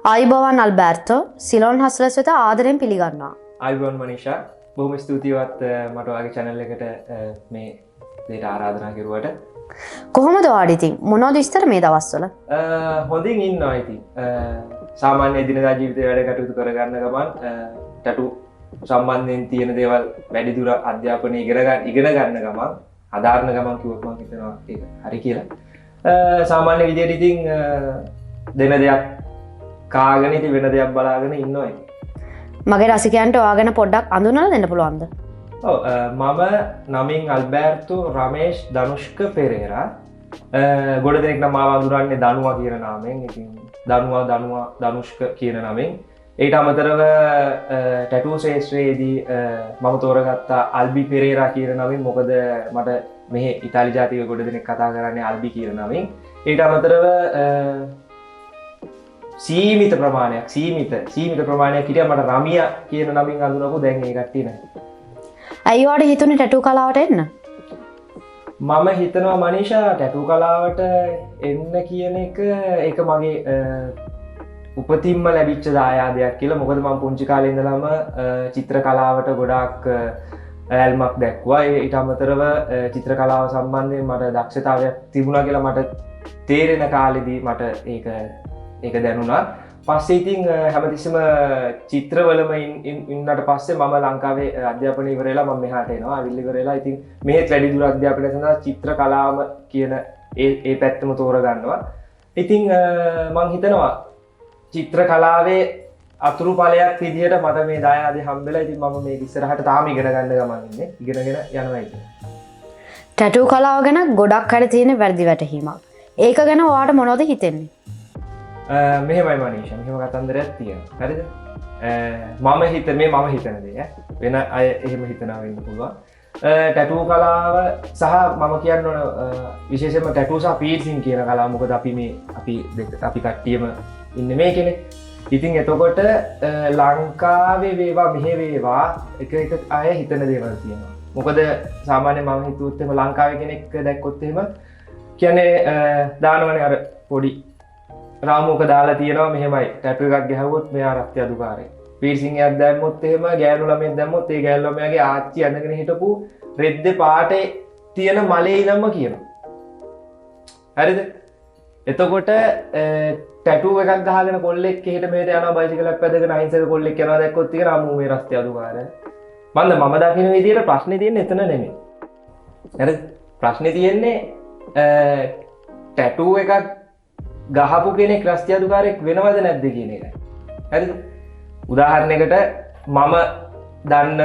ආයුබෝවන් අල්බර්ටෝ සිලෝන් හස්ලස් වෙත ආදරයෙන් පිළිගන්නවා. ආයුබෝවන් මනිෂා බොහොම ස්තුතියිවත් මට ඔයාගේ channel එකට මේ දෙයට ආරාධනා කරුවට. කොහොමද ඔයාලා ඉතින් මොනවද විස්තර මේ දවස්වල? හොඳින් ඉන්නවා ඉතින්. සාමාන්‍ය දිනදා ජීවිතේ වැඩ කටයුතු කරගන්න ගමන් ටැටු සම්බන්ධයෙන් තියෙන දේවල් වැඩිදුර අධ්‍යාපනය ඉගෙන ගන්න ගමන් අදාරණ ගමන් කිව්වොත් මම හිතනවා ඒක හරි කියලා. සාමාන්‍ය විදියට ඉතින් දෙන දෙයක් කාගෙන ඉතින් වෙන දෙයක් බලාගෙන ඉන්නවා. මගේ රසිකයන්ට ඔයා ගැන පොඩ්ඩක් අඳුනලා දෙන්න පුළුවන්ද? ඔව් මම නමින් අල්බර්ටෝ රමේෂ් ධනුෂ්ක පෙරේරා. ගොඩ දෙනෙක් නම් මාව අඳුරන්නේ දනුවා කියන නාමයෙන්. ඉතින් දනුවා ධනුෂ්ක කියන නමෙන්. ඊට අමතරව ටැටූ ශාස්ත්‍රයේදී මම තෝරගත්තා අල්බි පෙරේරා කියන නමින්. මොකද මට මෙහි ඉතාලි ජාතික ගොඩ දෙනෙක් කතා කරන්නේ අල්බි කියන නමින්. ඊට අමතරව සීමිත ප්‍රමාණයක් හිටියා මට රමියා කියන නමින් අඳුනපු දැන් ඒ කට්ටිය නැහැ. ඇයි ඔයාලට හිතුනේ ටැටූ කලාවට එන්න? මම හිතනවා මනීෂා ටැටූ කලාවට එන්න කියන එක ඒක මගේ උපතින්ම ලැබිච්ච දායාදයක් කියලා. මොකද මම පුංචි කාලේ ඉඳලම චිත්‍ර කලාවට ගොඩාක් ඇල්මක් දැක්වා. ඊට අමතරව චිත්‍ර කලාව සම්බන්ධයෙන් මට දක්ෂතාවයක් තිබුණා කියලා මට තේරෙන කාලෙදී මට ඒක දැනුණා. පස්සේ ඉතින් හැමතිස්සම චිත්‍රවලම ඉන්නට පස්සේ මම ලංකාවේ අධ්‍යාපනය ඉවර වෙලා මම මෙහාට එනවා. අවිල්ල ඉවර වෙලා ඉතින් මෙහෙත් වැඩි දුර අධ්‍යාපනය සඳහා චිත්‍ර කලාවම කියන ඒ පැත්තම තෝරගන්නවා. ඉතින් මං හිතනවා චිත්‍ර කලාවේ අතුරු ඵලයක් විදිහට මට මේ දායාදේ හම්බෙලා ඉතින් මම මේ ඉස්සරහට තාම ඉගෙන ගන්න ගමන් ඉන්නේ. ඉගෙනගෙන යනවා ඉතින්. ටැටූ කලාව ගැන ගොඩක් අය තියෙන වැරදි වැටහීමක්. ඒක ගැන ඔයාට මොනවද හිතෙන්නේ? මෙහෙමයි මනීෂා මෙහෙම කතන්දරයක් තියෙනවා. හරිද? මම හිතන දේ වෙන අය එහෙම හිතනවා වෙන්න පුළුවන්. ටැටූ කලාව සහ මම කියන්න ඕන විශේෂයෙන්ම ටැටූ සහ පීර්සින් කියන කලාව. මොකද අපි කට්ටියම ඉන්නේ මේකනේ. ඉතින් එතකොට ලංකාවේ වේවා මෙහෙ වේවා එක අය හිතන දේවල් තියෙනවා. මොකද සාමාන්‍ය මම හිතුවොත් එහෙම ලංකාවේ කෙනෙක් දැක්කොත් එහෙම කියන්නේ දානවනේ අර පොඩි රාමුවක දාලා තියෙනවා මෙහෙමයි ටැටු එකක් ගැහුවොත් මෙයා රක්ති අදුකාරයෙක්. පීර්සින් එකක් දැම්මොත් එහෙම ගෑනු ළමෙක් දැම්මොත් ඒ ගෑනු ළමයාගේ ආච්චි අඳගෙන හිටපු රෙද්ද පාටේ තියෙන මලේ ඉලම්ම කියනවා. හරිද? එතකොට ටැටු එකක් ගහගෙන කොල්ලෙක් එහෙට මෙහෙට යනවා බයිසිකලයක් පැදගෙන අහිංසක කොල්ලෙක් යනවා දැක්කොත් ඒක රාමුව මේ රක්ති අදුකාරය. මම දකින්න විදියට ප්‍රශ්නේ තියෙන්නේ එතන නෙමෙයි. හරිද? ප්‍රශ්නේ තියෙන්නේ ටැටු එකක් ගහපු කෙනෙක් රස්ති අදුකාරයෙක් වෙනවද නැද්ද කියන එකයි. හරිද? උදාහරණයකට මම දන්න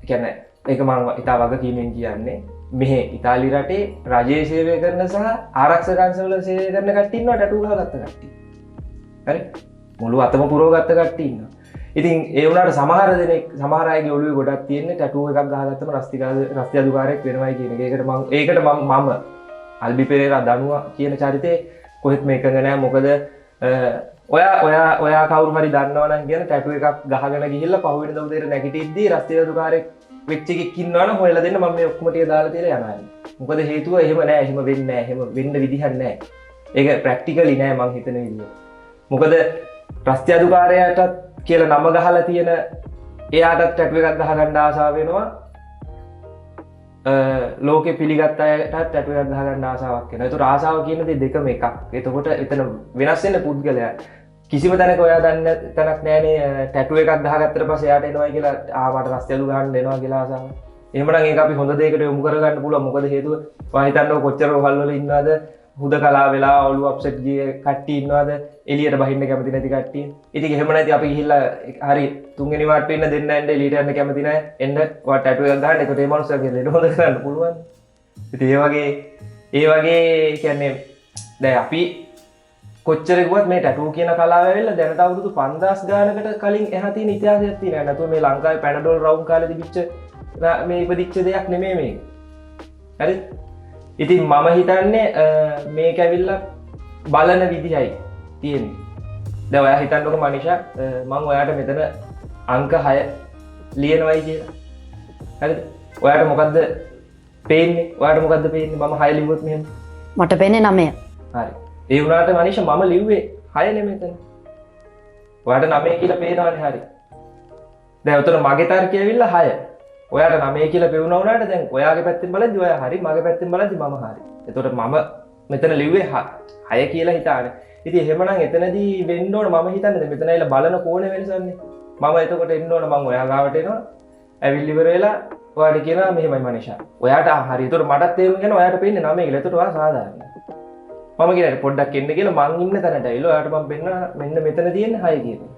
කියන්නේ ඒක මම ඉතා වගකීමෙන් කියන්නේ මෙහි ඉතාලි රටේ රජයේ සේවය කරන සහ ආරක්ෂක අංශවල සේවය කරන කට්ටිය ඉන්නවා ටැටු ගහගත්ත කට්ටිය. හරි? මුළු අතම පුරවගත්ත කට්ටිය ඉන්නවා. ඉතින් ඒ වුණාට සමහර අයගේ ඔළුවේ ගොඩක් තියෙන්නේ ටැටු එකක් ගහගත්තම රස්ති අදුකාරයෙක් වෙනවයි කියන එක. ඒකට මම අල්බි පෙරේරා දනුවා කියන චරිතේ කොහෙත් මේක නෑ. මොකද ඔයා කවුරු හරි දන්නවනම් කියන ටැටු එකක් ගහගෙන ගිහිල්ලා පහුවෙන දවස් දෙක නැගිටිද්දී රස්ති අදුකාරයෙක් වෙච්ච එකෙක් ඉන්නවනම් හොයලා දෙන්න මම මේ ඔක්කොම ටික දාලා තියලා යනවා. මොකද හේතුව එහෙම නෑ. එහෙම වෙන්නේ නෑ. එහෙම වෙන්න විදිහක් නෑ. ඒක ප්‍රැක්ටිකලි නෑ මං හිතන විදිහ. මොකද රස්ති අදුකාරයාටත් කියලා නම ගහලා තියෙන එයාටත් ටැටු එකක් ගහගන්න ආසාව වෙනවා. ලෝකෙ පිළිගත් අයටත් ටැටු එකක් ගහගන්න ආසාවක් වෙනවා. ඒතකොට ආසාව කියන දේ දෙකම එකක්. එතකොට එතන වෙනස් වෙන පුද්ගලයා කිසිම තැනක ඔයා දන්න තැනක් නෑනේ ටැටු එකක් ගහගත්තට පස්සේ එයාට එනවා කියලා මට රස්ති අලු ගහන්න එනවා කියලා ආසාව. එහෙමනම් ඒක අපි හොඳ දෙයකට යොමු කරගන්න පුළුවන්. මොකද හේතුව ඔයා හිතන්නකො කොච්චර රෝහල් වල ඉන්නවද හුදකලා වෙලා ඔළුව අප්සෙට් ගිය කට්ටිය ඉන්නවද එළියට බහින්න කැමති නැති කට්ටිය. ඉතින් එහෙම නැති අපි ගිහිල්ලා හරි තුන්වෙනි වාට්ටුවේ ඉන්න දෙන්න ඇන්න එළියට යන්න කැමති නැහැ. එන්න ඔයා ටැටු එකක් ගහන්න. ඒකට ඒ මනුස්සයා කියලා එළ හොද කරන්න පුළුවන්. ඉතින් ඒ වගේ කියන්නේ දැන් අපි කොච්චර කිව්වත් මේ ටැටූ කියන කලාව ඇවිල්ලා දැනට අවුරුදු 5000 ගානකට කලින් එහා තියෙන ඉතිහාසයක් තියෙනවා. නැතුව මේ ලංකාවේ පැනඩෝල් රවුම් කාලේ තිබිච්ච මේ ඉපදිච්ච දෙයක් නෙමෙයි මේක. හරිද? ඉතින් මම හිතන්නේ මේක ඇවිල්ලා බලන විදිහයි තියෙන්නේ. දැන් ඔයා හිතන්නකො මනිෂා මම ඔයාට මෙතන අංක 6 ලියනවයි කියලා. හරිද? ඔයාට මොකද්ද පේන්නේ? මම 6 ලිව්වොත් මෙහෙම. මට පේන්නේ 9. හරි. ඒ වුණාට මනිෂා මම ලිව්වේ 6 නෙමෙයි එතන. ඔයාට 9 කියලා පේනවනේ හරි. දැන් උතන මගේ තර්කය ඇවිල්ලා 6. ඔයාට 9 කියලා පෙවුනා වුණාට දැන් ඔයාගේ පැත්තෙන් බලද්දි ඔයා හරි මගේ පැත්තෙන් බලද්දි මම හරි. එතකොට මම මෙතන ලිව්වේ 6 කියලා හිතානේ. ඉතින් එහෙමනම් එතනදී වෙන්න ඕන මම හිතන්නේ මෙතන ඇවිල්ලා බලන කෝණය වෙනසන්නේ. මම එතකොට එන්න ඕන මම ඔයා ගාවට එනවා. ඇවිල්ලි ඉවර වෙලා ඔයාට කියනවා මෙහෙමයි මනිෂා. ඔයාට හරි. එතකොට මටත් තේරුම් ගන්න ඔයාට පේන්නේ 9 කියලා. එතකොට ඔයා සාධාරණයි. මම කියන්නේ පොඩ්ඩක් එන්න කියලා මං ඉන්න තැනට ඇවිල්ලා ඔයාට මම පෙන්න මෙන්න මෙතන තියෙන්නේ 6 කියලා.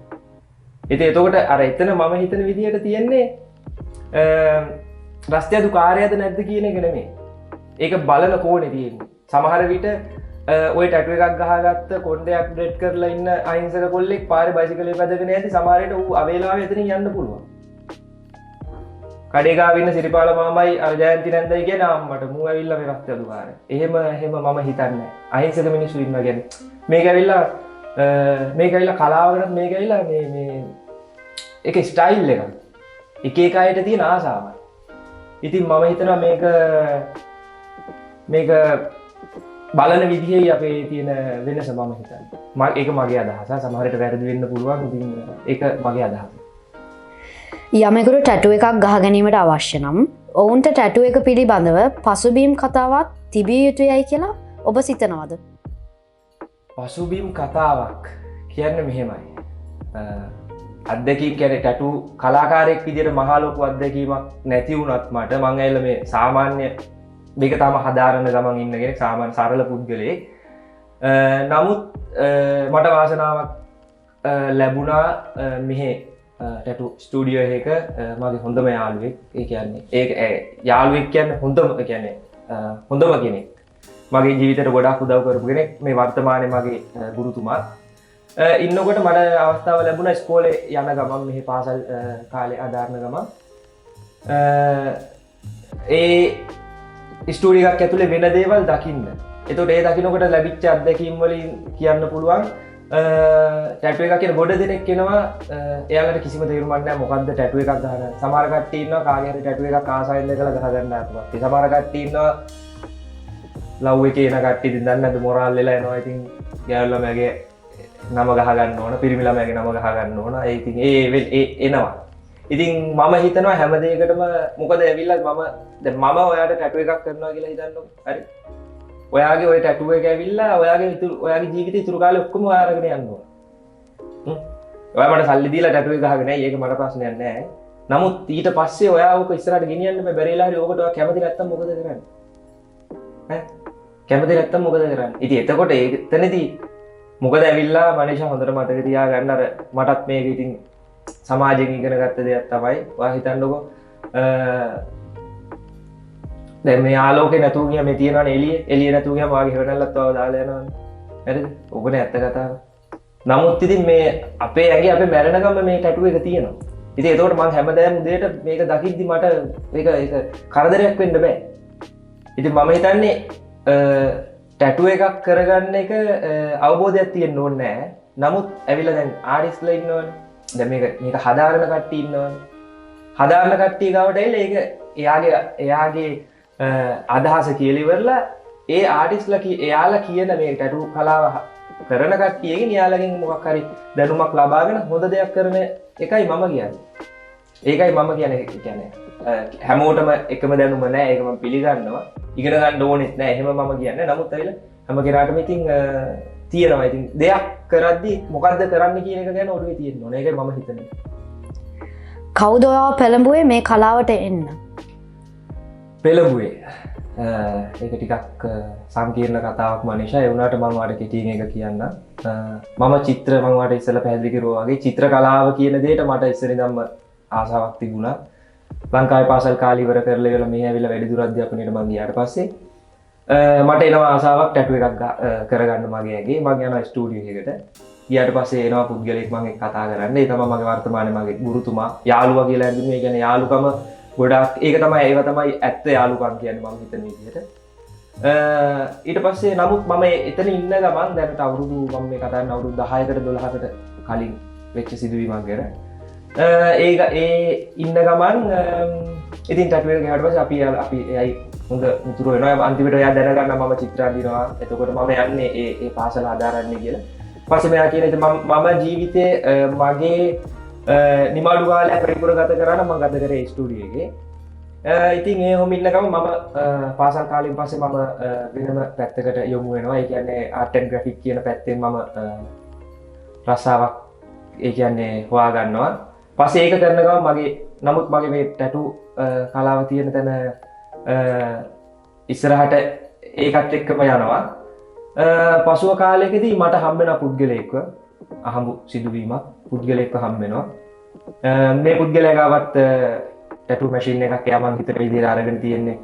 ඉතින් එතකොට අර එතන මම හිතන විදියට තියෙන්නේ රස්තියදු කාර්යයද නැද්ද කියන එක නෙමෙයි. ඒක බලන කෝණේ තියෙන්නේ. සමහර විට ඔය ටැටු එකක් ගහගත්ත කොණ්ඩයක් ඩ්‍රෙඩ් කරලා ඉන්න අහිංසක කොල්ලෙක් පාරේ බයිසිකලේ පැදගෙන යද්දි සමහර විට ඌ අවේලාවේ එතනින් යන්න පුළුවන්. කඩේ ගාව ඉන්න සිරිපාල මාමයි අර ජයන්ති නැන්දයි කියන අම්මට මූ ඇවිල්ලා මේ රස්තියදු කාර්යය. එහෙම මම හිතන්නේ නැහැ. අහිංසක මිනිස්සු ඉන්නවා කියන්නේ. මේක ඇවිල්ලා කලාව ගැන මේක ඇවිල්ලා මේ ඒක ස්ටයිල් එකක්. එක අයට තියෙන ආසාවක්. ඉතින් මම හිතනවා මේක බලන විදිහේ අපේ තියෙන වෙනස මම හිතන්නේ. ඒක මගේ අදහස. සමහර විට වැරදි වෙන්න පුළුවන්. ඉතින් ඒක මගේ අදහස. යමෙකුට ටැටු එකක් ගහ ගැනීමට අවශ්‍ය නම් ඔවුන්ට ටැටු එක පිළිබඳව පසුබිම් කතාවක් තිබිය යුතුයයි කියලා ඔබ සිතනවද? පසුබිම් කතාවක් කියන්නේ මෙහෙමයි. අත්දැකීම් කියන්නේ ටැටු කලාකාරයෙක් විදිහට මහා ලොකු අත්දැකීමක් නැති වුණත් මට මං ඇවිල්ලා මේ සාමාන්‍ය මේක තාම හදාරන ගමන් ඉන්න කෙනෙක් සාමාන්‍ය සරල පුද්ගලයෙක්. නමුත් මට වාසනාවක් ලැබුණා මෙහි ටැටු ස්ටුඩියෝ එක මගේ හොඳම යාළුවෙක්. ඒ කියන්නේ ඒක යාළුවෙක් කියන්නේ හොඳම කෙනෙක්. මගේ ජීවිතේට ගොඩක් උදව් කරපු කෙනෙක්. මේ වර්තමානයේ මගේ ගුරුතුමා. ඉන්නකොට මට අවස්ථාව ලැබුණා ඉස්කෝලේ යන ගමන් මෙහි පාසල් කාලේ ආදාරන ගමන් ඒ ස්ටුඩියෝ එකක් ඇතුලේ වෙන දේවල් දකින්න. එතකොට ඒ දකින්නකොට ලැබිච්ච අත්දැකීම් වලින් කියන්න පුළුවන් ටැටු එකක් කියන ගොඩ දෙනෙක් එනවා එයාලට කිසිම තේරුමක් නැහැ මොකද්ද ටැටු එකක් ගහන. සමහර කට්ටිය ඉන්නවා කාගේ හරි ටැටු එකක් ආසාවෙන් දැකලා ගහ ගන්න ආපුවා. ඒ සමහර කට්ටිය ඉන්නවා ලව් එකේ එන කට්ටිය ඉතින් දන්නේ නැද්ද මොරාල් වෙලා එනවා. ඉතින් ගෑනු ළමයාගේ නම ගහ ගන්න ඕන, පිරිමි ළමයාගේ නම ගහ ගන්න ඕන. ඒ ඉතින් ඒ එනවා. ඉතින් මම හිතනවා හැම දෙයකටම මොකද ඇවිල්ලා මම ඔයාට ටැටු එකක් කරනවා කියලා හිතන්නකො. හරි. ඔයාගේ ඔය ටැටු එක ඇවිල්ලා ඔයාගේ ජීවිතේ ඉතුරු කාලේ ඔක්කොම ඔයා අරගෙන යන්න ඕන. ඔයා මට සල්ලි දීලා ටැටු එක ගහගෙන නැහැ. ඒක මට ප්‍රශ්නයක් නැහැ. නමුත් ඊට පස්සේ ඔයා ඕක ඉස්සරහට ගෙනියන්න බැරිලා හරි ඕකට ඔයා කැමති නැත්තම් මොකද කරන්නේ? ඈ? කැමති නැත්තම් මොකද කරන්නේ? ඉතින් එතකොට එතනදී මොකද ඇවිල්ලා මනිෂා හොඳට මතක තියාගන්න අර මටත් මේක ඉතින් සමාජයෙන් ඉගෙන ගත්ත දෙයක් තමයි. ඔයා හිතන්නකො දැන් මේ ආලෝකේ නැතුව ගියා මේ තියනවනේ එළිය නැතුව ගියාම වාගේ හේවණල්ලත් ආව දාලා යනවනේ. හරිද? ඔබනේ ඇත්ත කතාව. නමුත් ඉතින් මේ අපේ ඇඟේ අපේ මැරෙන ගම මේ ටැටු එක තියෙනවා. ඉතින් ඒකෝට මම හැමදාම උදේට මේක දකිද්දි මට ඒක කරදරයක් වෙන්න බෑ. ඉතින් මම හිතන්නේ ටැටු එකක් කරගන්න එක අවබෝධයක් තියෙන්න ඕනේ නෑ. නමුත් ඇවිල්ලා දැන් ආටිස්ට්ලා ඉන්නවනේ. දැන් මේක හදාරන කට්ටිය ඉන්නවනේ. හදාරන කට්ටිය ගාවට ඇවිල්ලා ඒක එයාගේ අදහස කියලා ඉවරලා ඒ ආටිස්ට්ලා එයාලා කියන මේ ටැටු කලාව කරන කට්ටියගෙන් එයාලගෙන් මොකක් හරි දැනුමක් ලබාගෙන හොඳ දෙයක් කරන එකයි මම කියන්නේ. ඒකයි මම කියන්නේ හැමෝටම එකම දැනුම නෑ. ඒක මම පිළිගන්නවා. ඉගෙන ගන්න ඕනෙත් නෑ. එහෙම මම කියන්නේ. නමුත් ඇවිල්ලා හැම කෙනාටම ඉතින් තියෙනවා. ඉතින් දෙයක් කරද්දි මොකද්ද කරන්න කියන එක ගැන ඔළුවේ තියෙන්න ඕනේ. ඒකයි මම හිතන්නේ. කවුද ඔයාව පෙළඹුවේ මේ කලාවට එන්න? පෙළඹුවේ ඒක ටිකක් සංකීර්ණ කතාවක් මනිෂා. ඒ වුණාට මම ඔයාලට කෙටියෙන් එක කියන්න. මම චිත්‍ර මම ඔයාලට ඉස්සෙල්ලා පැහැදිලි කරුවා වගේ චිත්‍ර කලාව කියන දෙයට මට ඉස්සර ඉඳන්ම ආසාවක් තිබුණා. ලංකාවේ පාසල් කාලේ ඉවර කරලා ඉවර මේ ඇවිල්ලා වැඩිදුර අධ්‍යාපනයට මම ගියාට පස්සේ මට එනවා ආසාවක් ටැටු එකක් කරගන්න මගේ ඇඟේ. මම යනවා ස්ටුඩියෝ එකකට. ගියාට පස්සේ එනවා පුද්ගලෙක් මම එක්ක කතා කරන්න. ඒ තමයි මගේ වර්තමානයේ මගේ ගුරුතුමා යාළුවා කියලා ඇඳුනේ. ඒ කියන්නේ යාළුකම ගොඩක් ඒක තමයි ඇත්ත යාළුකම් කියන්නේ මම හිතන විදිහට. ඊට පස්සේ නමුත් මම එතන ඉන්න ගමන් දැනට අවුරුදු මම මේ කතා කරන අවුරුදු 10කට 12කට කලින් වෙච්ච සිදුවීමක් ගැන. ඒ ඉන්න ගමන් ඉතින් ටැටු එක ගහුවාට පස්සේ අපි එයයි හොඳ මිතුරු වෙනවා. අන්තිමට එයා දැනගන්නවා මම චිත්‍ර අඳිනවා. එතකොට මම යන්නේ ඒ පාසල හදාරන්නේ කියලා. පස්සේ මෙයා කියන ඉතින් මම ජීවිතේ මගේ නිමාඩු කාලයක් වැඩිපුර ගත කරා නම් මම ගත කරේ ස්ටුඩියෝ එකේ. ඉතින් ඒ හොම ඉන්නකම මම පාසල් කාලෙන් පස්සේ මම වෙනම පැත්තකට යොමු වෙනවා. ඒ කියන්නේ ආර්ට් ඇන්ඩ් ග්‍රැෆික් කියන පැත්තෙන් මම රසාවක් ඒ කියන්නේ හොයා ගන්නවා. පස්සේ ඒක කරන ගමන් නමුත් මගේ මේ ටැටු කලාව තියෙන තැන ඉස්සරහට ඒකත් එක්කම යනවා. පසුව කාලෙකදී මට හම්බෙන පුද්ගලයෙක්ව අහඹු සිදුවීමක් පුද්ගලයෙක්ව හම්බෙනවා. මේ පුද්ගලයා ගාවත් ටැටු මැෂින් එකක් එයා මං හිතන විදිහට අරගෙන තියෙන්නේ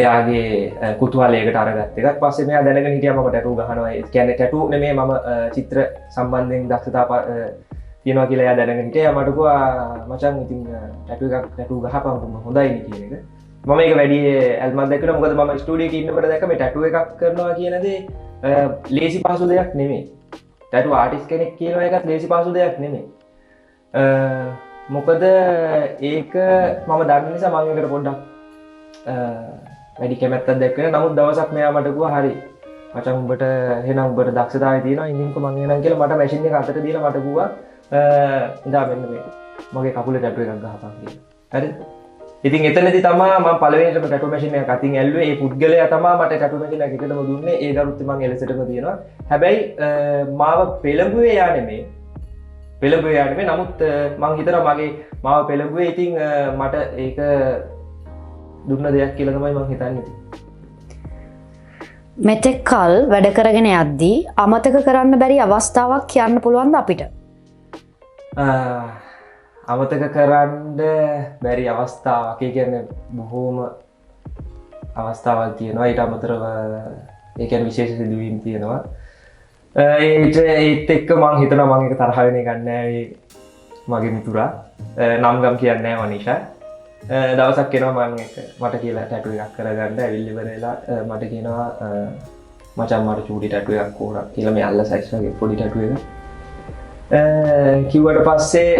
එයාගේ කුතුහලයකට අරගත්ත එකක්. පස්සේ මෙයා දැනගෙන හිටියා මම ටැටු ගහනවා. ඒ කියන්නේ ටැටු නෙමෙයි මම චිත්‍ර සම්බන්ධයෙන් දක්ෂතා තියෙනවා කියලා එයා දැනගෙන හිටියා. මට කිව්වා මචං ඉතින් ටැටු ගහපන් හොඳයි නේ කියන එක. මම ඒක වැඩි ඇල්මක් දැක්කම මොකද මම ස්ටුඩියෝ එකේ ඉන්නකොට දැක්ක මේ ටැටු එකක් කරනවා කියන දේ ලේසි පහසු දෙයක් නෙමෙයි. ටැටු ආටිස්ට් කෙනෙක් කියනවා එකත් ලේසි පහසු දෙයක් නෙමෙයි. මොකද ඒක මම දන්න නිසා මම ඒකට පොඩ්ඩක් වැඩි කැමැත්තක් දැක්කේ. නමුත් දවසක් මෙයා මට කිව්වා හරි මචං උඹට එහෙනම් උඹට දක්ෂතාවය තියෙනවා ඉඳින්කෝ මං එනන් කියලා මට මැෂින් එක අතට දීලා මට කිව්වා ඉඳා මෙන්න මේ මගේ කකුලේ ටැටු එකක් ගහපන් කියලා. හරිද? ඉතින් එතනදී තමා මම පළවෙනිටම ටැටු මැෂින් එකක් අතින් ඇල්ලුවේ. ඒ පුද්ගලයා තමා මට ටැටු මැෂින් එකක් එකටම දුන්නේ. ඒ ගරුත්ති මං එලෙසටම තියෙනවා. හැබැයි මාව පෙළඹුවේ යා නෙමෙයි. නමුත් මං හිතනවා මාව පෙළඹුවේ ඉතින් මට ඒක දුන්න දෙයක් කියලා තමයි මං හිතන්නේ. මෙතෙක් කල් වැඩ කරගෙන යද්දී අමතක කරන්න බැරි අවස්ථාවක් කියන්න පුළුවන්ද අපිට? අමතක කරන්න බැරි අවස්ථාවක් කියන්නේ බොහෝම අවස්ථාවල් තියෙනවා. ඊට අමතරව ඒ කියන්නේ විශේෂ සිදුවීම් තියෙනවා. ඒත් එක්ක මං හිතනවා මං එක තරහ වෙන එකක් නෑ මගේ මිතුරා. නම් ගම් කියන්නේ නෑ මනිෂා. දවසක් එනවා මං එක මට කියලා ටැටු එකක් කරගන්න ඇවිල්ලි ඉවරලා මට කියනවා මචං මට චූටි ටැටු එකක් ඕන කියලා මේ අල්ල සයිස් වගේ පොඩි ටැටු එකක්. කිව්වට පස්සේ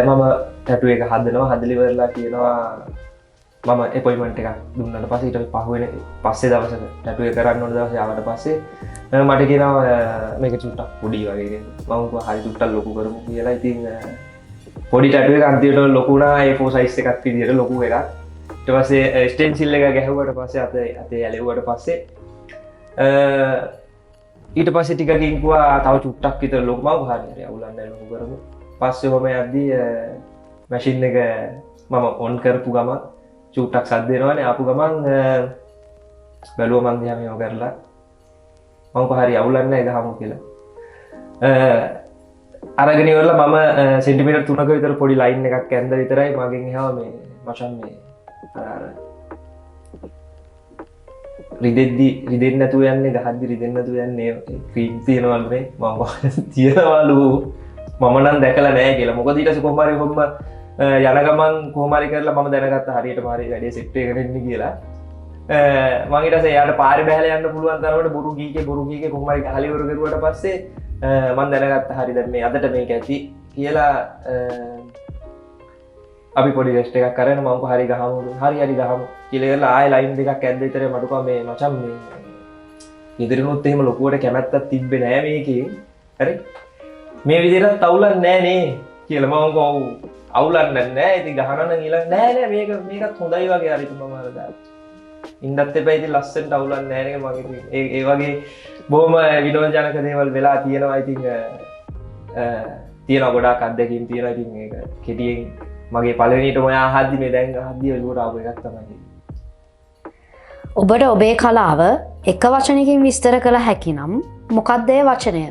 මම ටැටු එක හදනවා. හදලා ඉවරලා කියනවා මම අපොයින්ට්මන්ට් එකක් දුන්නාට පස්සේ ඊට පස්සේ දවසක ටැටු එක කරන්න ඕන දවසේ ආවට පස්සේ මට කියනවා මේක චුට්ටක් පොඩි වගේ කියලා. මම කිව්වා හරි චුට්ටක් ලොකු කරමු කියලා. ඉතින් පොඩි ටැටු එක අන්තිමට ලොකු වුණා. A4 size එකක් විදියට ලොකු එකක්. ඊට පස්සේ ස්ටෙන්සිල් එක ගැහුවට පස්සේ අතේ ඇලෙව්වට පස්සේ ඊට පස්සේ ටිකකින් කිව්වා තව චුට්ටක් විතර ලොකු මම හරි අවුලක් නැහැ ලොකු කරමු. පස්සේ ඔහම යද්දී මැෂින් එක මම ඔන් කරපු ගමන් චුට්ටක් සද්ද එනවනේ. ආපු ගමන් බැලුවා මං දිහා මේව කරලා මම හරි අවුලක් නැහැ ගහමු කියලා. අරගෙන ඉවරලා මම සෙන්ටිමීටර් 3ක විතර පොඩි ලයින් එකක් ඇඳ විතරයි මගෙන් එහා මේ මචන් මේ අර රිදෙන්නේ නැතුව යන්නේ ගහද්දි රිදෙන්නේ නැතුව යන්නේ ක්‍රීම් තියනවලු මේ මම තියනවලු මම නම් දැකලා නැහැ කියලා. මොකද ඊට පස්සේ කොහොම හරි යන ගමන් කොහොම හරි කරලා මම දැනගත්තා හරියටම හරි වැඩේ සෙට් එකකට එන්නේ කියලා. මම ඊට පස්සේ එයාට පාරේ බහැලා යන්න පුළුවන් තරමට බොරු ගීකේ කොහොම හරි ගහලා ඉවර කරුවාට පස්සේ මම දැනගත්තා හරි දැන් මේ අදට මේක ඇති කියලා. අපි පොඩි රෙස්ට් එකක් කරගෙන මම හරි ගහමු කියලා ඉවරලා ආයෙ ලයින් දෙකක් ඇද්ද විතරේ මට කිව්වා මේ මචං මේ ඉදිරියනොත් එහෙම ලොකුවට කැමැත්තක් තිබ්බේ නෑ මේකේ. හරි මේ විදිහට අවුලක් නෑ නේ කියලා. මම කිව්වා ඔව් අවුලක් නෑ. ඉතින් ගහනවා නම් ඊළඟ නෑ මේකත් හොඳයි වගේ හරි මම අර දාලා ඉන්නත් එපා. ඉතින් ලස්සනට අවුලක් නෑ නේ මගේ. ඒ වගේ බොහොම විනෝදජනක දේවල් වෙලා තියෙනවා. ඉතින් තියෙනවා ගොඩාක් අත්දැකීම් තියෙනවා. ඉතින් මේක කෙටියෙන් මගේ පළවෙනිට ඔයා අහද්දි මේ දැන් අහද්දි එළුවට ආපු එකක් තමයි. ඔබට ඔබේ කලාව එක වචනයකින් විස්තර කළ හැකි නම් මොකක්ද ඒ වචනය?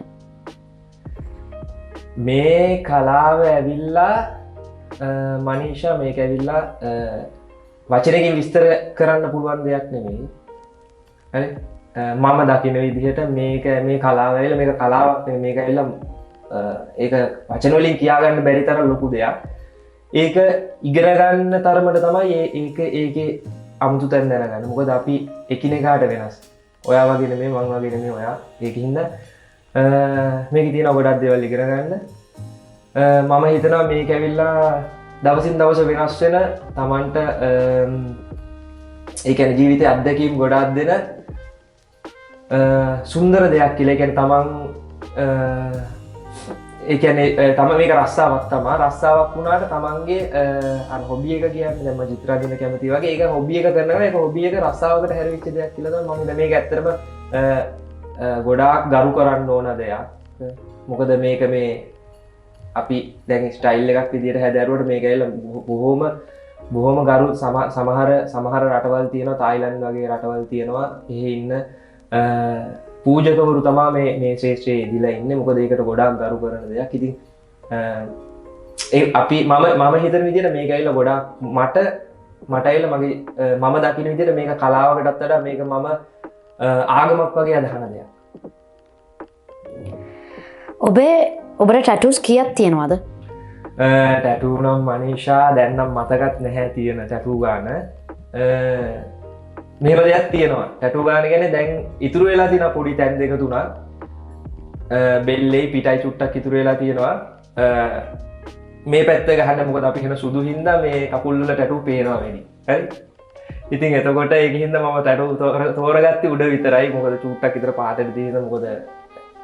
මේ කලාව ඇවිල්ලා මනීෂා මේක ඇවිල්ලා වචනයකින් විස්තර කරන්න පුළුවන් දෙයක් නෙමෙයි. හරි මම දකින විදිහට මේක මේ කලාව ඇවිල්ලා මේක කලාවක් නෙමෙයි. මේක ඇවිල්ලා ඒක වචන වලින් කියාගන්න බැරි තරම් ලොකු දෙයක්. ඒක ඉගෙන ගන්න තරමට තමයි ඒකේ අමුතු තැන් දැනගන්න. මොකද අපි එකිනෙකාට වෙනස්. ඔයා වගේ නෙමෙයි මං වගේ නෙමෙයි ඔයා. ඒකින්ද මේකේ තියෙන ගොඩක් දේවල් ඉගෙන ගන්න. මම හිතනවා මේක ඇවිල්ලා දවසින් දවස වෙනස් වෙන Tamanට ඒ කියන්නේ ජීවිතයේ අත්දැකීම් ගොඩක් දෙන සුන්දර දෙයක් කියලා කියන්නේ තමන් ඒ කියන්නේ තම මේක රස්සාවක් තමයි රස්සාවක් වුණාට තමන්ගේ අර හොබි එක කියන්නේ දැන් මම චිත්‍රාදින කැමති වගේ ඒක හොබි එක කරනවා ඒක හොබි එක රස්සාවකට හැරෙච්ච දෙයක් කියලා තමයි මම මේක ඇත්තටම ගොඩාක් ගරු කරන්න ඕන දෙයක් මොකද මේක මේ අපි දැන් ස්ටයිල් එකක් විදිහට හැදෑරුවට මේක ඇවිල්ලා බොහොම ගරු සමහර රටවල් තියෙනවා තායිලන්ඩ් වගේ රටවල් තියෙනවා එහෙ ඉන්න පූජකවරු තමා මේ ශේෂ්ත්‍රයේ ඉදිලා ඉන්නේ මොකද ඒකට ගොඩාක් ගරු කරන දෙයක් ඉතින් අපි මම හිතන විදිහට මේක ඇවිල්ලා ගොඩාක් මට ඇවිල්ලා මගේ මම දකින විදිහට මේක කලාවකටත් වඩා මේක මම ආගමක් වගේ අදහන දෙයක් ඔබට ටැටූස් කීයක් තියෙනවද ටැටූ නම් මනීෂා දැන් නම් මතකත් නැහැ තියෙන ටැටූ ගාන මෙහෙම දෙයක් තියෙනවා ටැටූ ගාන කියන්නේ දැන් ඉතුරු වෙලා තියෙන පොඩි තැන් දෙක තුනක් බෙල්ලේ පිටයි චුට්ටක් ඉතුරු වෙලා තියෙනවා මේ පැත්ත ගහන්න මොකද අපි කියන සුදු හින්දා මේ කකුල් වල ටැටූ පේනවා වෙනි හරි ඉතින් එතකොට ඒක හින්දා මම ටැටූ තෝරගත්තේ උඩ විතරයි මොකද චුට්ටක් විතර පාටට තියෙන මොකද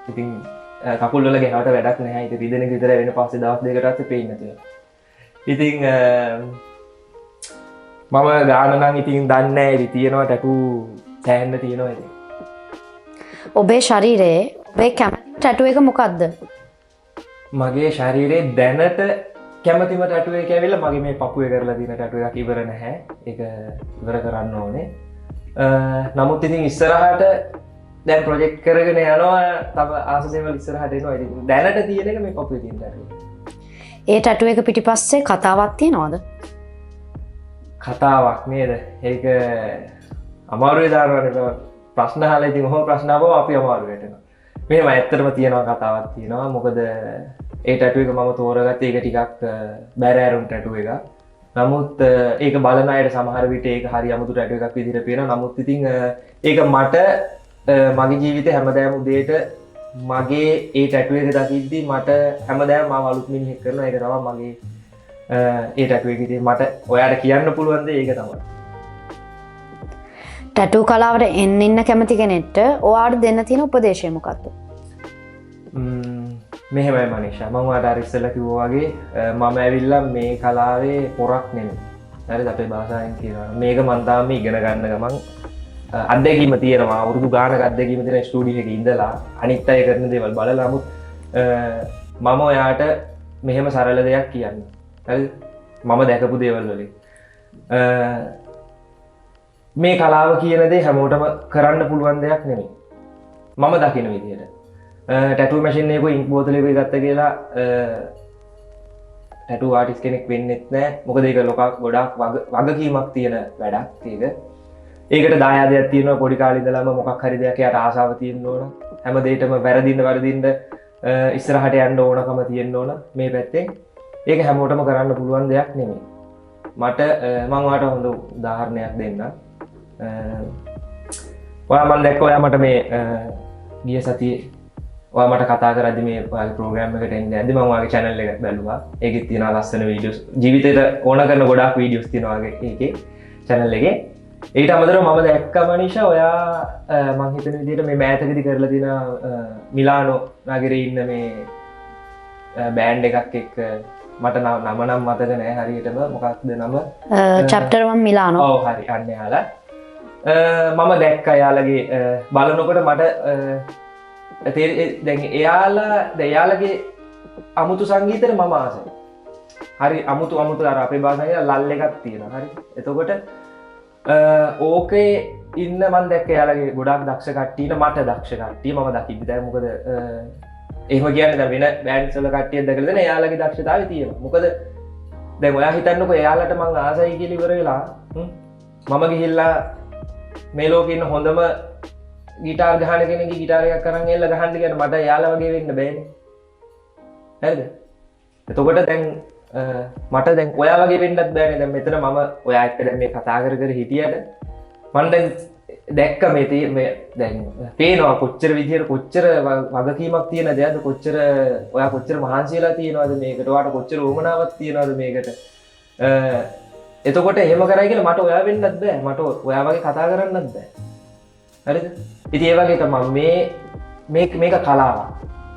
ඉතින් කකුල් වල ගහවට වැඩක් නැහැ ඉතින් රිදෙන විතර වෙන පස්සේ දවස් දෙකකට පස්සේ පේන්නේ නැතුව ඉතින් මම ගාන නම් ඉතින් දන්නේ නැහැ ඉතින් තියෙනවා ටැටූ සෑහෙන්න තියෙනවා ඉතින් ඔබේ ශරීරයේ ඔබේ කැමතිම ටැටූ එක මොකක්ද මගේ ශරීරයේ දැනට කැමතිම ටැටූ එක ඇවිල්ලා මගේ මේ පපුවේ කරලා තියෙන ටැටූ එකක් ඉවර නැහැ ඒක ඉවර කරන්න ඕනේ නමුත් ඉතින් ඉස්සරහට දැන් ප්‍රොජෙක්ට් කරගෙන යනවා තව ආස දේවල් ඉස්සරහට එනවා ඉතින් දැනට තියෙන එක මේ පපුවේ තියෙන ටැටූ ඒ ටැටූ එක පිටිපස්සේ කතාවක් තියෙනවද කතාවක් නේද ඒක අමාරුවේ දානවනේ ප්‍රශ්න අහලා ඉතින් ඔහොම ප්‍රශ්න ආවම අපි අමාරුවට එනවා මෙහෙම ඇත්තටම තියෙනවා කතාවක් තියෙනවා මොකද ඒ ටැටූ එක මම තෝරගත්තේ ඒක ටිකක් බැරෑරුම් ටැටූ එකක් නමුත් ඒක බලන අයට සමහර විට ඒක හරි අමුතු ටැටූ එකක් විදිහට පේනවා නමුත් ඉතින් ඒක මට මගේ ජීවිතේ හැමදාම උදේට මගේ ඒ ටැටූ එක දකිද්දි මට හැමදාම මම අලුත් මිනිහෙක් කරනවා ඒක තමයි මගේ ඒ ටැටූ එක ඉතින් මට ඔයාට කියන්න පුළුවන් දේ ඒක තමයි ටැටූ කලාවට එන්න කැමති කෙනෙක්ට ඔයාට දෙන්න තියෙන උපදේශය මොකක්ද මෙහෙමයි මනීෂා මම ඔයාට අර ඉස්සෙල්ලා කිව්වා වගේ මම ඇවිල්ලා මේ කලාවේ පොරක් නෙමෙයි හරිද අපේ භාෂාවෙන් කියනවා මේක මම තාම ඉගෙන ගන්න ගමන් අත්දැකීම තියෙනවා අවුරුදු ගානක අත්දැකීම තියෙන ස්ටුඩියෝ එකේ ඉඳලා අනිත් අය කරන දේවල් බලලා නමුත් මම ඔයාට මෙහෙම සරල දෙයක් කියන්නේ හරිද මම දැකපු දේවල් වලින් මේ කලාව කියන දේ හැමෝටම කරන්න පුළුවන් දෙයක් නෙමෙයි මම දකින විදිහට ටැටූ මැෂින් එකක ඉන්ක් බෝතලයක ගත්ත කියලා ටැටූ ආටිස්ට් කෙනෙක් වෙන්නෙත් නෑ මොකද ඒක ගොඩාක් වගකීමක් තියෙන වැඩක් ඒකට දායාදයක් තියෙනවා පොඩි කාලේ ඉඳලම මොකක් හරි දෙයක් යට ආසාව තියෙන්න ඕන හැම දෙයකම වරදින්න ඉස්සරහට යන්න ඕනකම තියෙන්න ඕන මේ පැත්තෙන් ඒක හැමෝටම කරන්න පුළුවන් දෙයක් නෙමෙයි මට මම ඔයාලට හොඳ උදාහරණයක් දෙන්නම් ඔයා මම දැක්ක ඔයා මට මේ ගිය සතියේ ඔයා මට කතා කරද්දි මේ ඔයාගේ ප්‍රෝග්‍රෑම් එකට එන්නේ නැද්ද මම ඔයාගේ channel එක බැලුවා ඒකෙත් තියෙනවා ලස්සන වීඩියෝස් ජීවිතේට ඕන කරන ගොඩාක් වීඩියෝස් තියෙනවා ඒකේ channel එකේ ඊට අමතරව මම දැක්ක මනීෂා ඔයා මං හිතන විදිහට මේ මෑතකදී කරලා තියෙන මිලානෝ නගරේ ඉන්න මේ බෑන්ඩ් එකක් එක්ක මට නම නම් මතක නෑ හරියටම මොකක්ද නම චැප්ටර් 1 මිලානෝ ඔව් හරි අන්න යාලා මම දැක්ක යාලගේ බලනකොට මට දැන් එයාලගේ අමුතු සංගීතයට මම ආසයි හරි අමුතු අර අපේ භාෂාවේ ලල් එකක් තියෙනවා හරි එතකොට ඕකේ ඉන්න මන් දැක්ක යාලගේ ගොඩක් දක්ෂ කට්ටියට මට දක්ෂ කට්ටිය මම දකිද්දි දැන් මොකද එහෙම කියන්නේ දැන් වෙන බෑන්ඩ්ස් වල කට්ටියක් දැකලා දෙන එයාලගේ දක්ෂතාවය තියෙනවා මොකද දැන් ඔයා හිතන්නකෝ එයාලට මං ආසයි කියලා ඉවර වෙලා මම ගිහිල්ලා මේ ලෝකේ ඉන්න හොඳම ගිටාර් ගහන කෙනෙක්ගේ ගිටාර් එකක් අරන් එල්ල ගහන්න කියන මට එයාලා වගේ වෙන්න බෑනේ හරිද එතකොට දැන් මට දැන් ඔයා වගේ වෙන්නත් බෑනේ දැන් මෙතන මම ඔයා එක්ක දැන් මේ කතා කර හිටියට මම දැන් දැක්ක මේ දැන් පේනවා කොච්චර විදියට කොච්චර වගකීමක් තියෙන දෙයක්ද කොච්චර ඔයා කොච්චර මහන්සි වෙලා තියෙනවද මේකට ඔයාට කොච්චර උවමනාවක් තියෙනවද මේකට එතකොට එහෙම කරයි කියලා මට ඔයා වෙන්නත් බෑ මට ඔයා වගේ කතා කරන්නත් බෑ හරිද? ඉතින් ඒ වගේ තමයි මේක කලාවක්.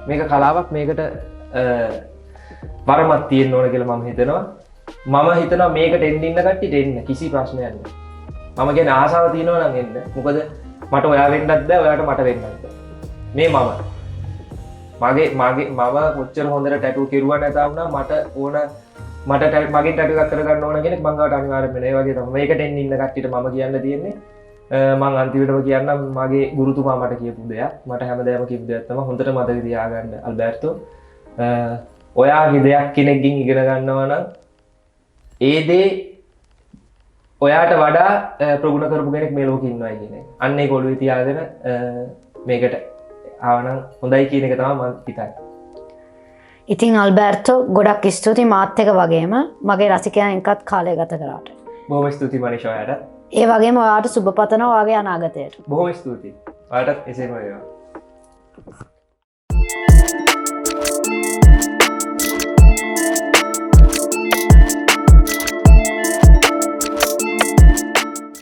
මේක කලාවක් මේකට වරමක් තියෙන්න ඕන කියලා මම හිතනවා. මම හිතනවා මේකට එන්න ඉන්න කට්ටියට එන්න කිසි ප්‍රශ්නයක් නැහැ. මම කියන්නේ ආසාව තියෙනවා නම් එන්න. මොකද මට ඔයා වෙන්නත් බෑ, ඔයාට මට වෙන්නත් බෑ. මේ මම කොච්චර හොඳට ටැටු කෙරුවා නැතා වුණා මට මගේ ටැටු එකක් කරගන්න ඕන කෙනෙක් මං ගාවට අනිවාර්යයෙන්ම වෙනවා. ඒ වගේ තමයි මේකට එන්න ඉන්න කට්ටියට මම කියන්න තියෙන්නේ මං අන්තිමටම කියන්නම් මගේ ගුරුතුමා මට කියපු දෙයක්. මට හැමදාම කියපු දෙයක් තමයි හොඳට මතක තියාගන්න අල්බර්ටෝ. ඔයාගේ දෙයක් කෙනෙක්ගෙන් ඉගෙන ගන්නවා නම් ඒ දේ ඔයාට වඩා ප්‍රගුණ කරපු කෙනෙක් මේ ලෝකේ ඉන්නවා කියන එක. අන්න ඒක ඔළුවේ තියාගෙන මේකට ආවනම් හොඳයි කියන එක තමයි මම හිතන්නේ. ඉතින් අල්බර්ටෝ ගොඩක් ස්තුතියි මාත් එක වගේම මගේ රසිකයන් එක්කත් කාලය ගත කරාට. බොහොම ස්තුතියි මනීෂා ඔයාට. ඒ වගේම ඔයාට සුබ පතනවා ඔයාගේ අනාගතයට. බොහොම ස්තුතියි. ඔයාටත් එසේම වේවා.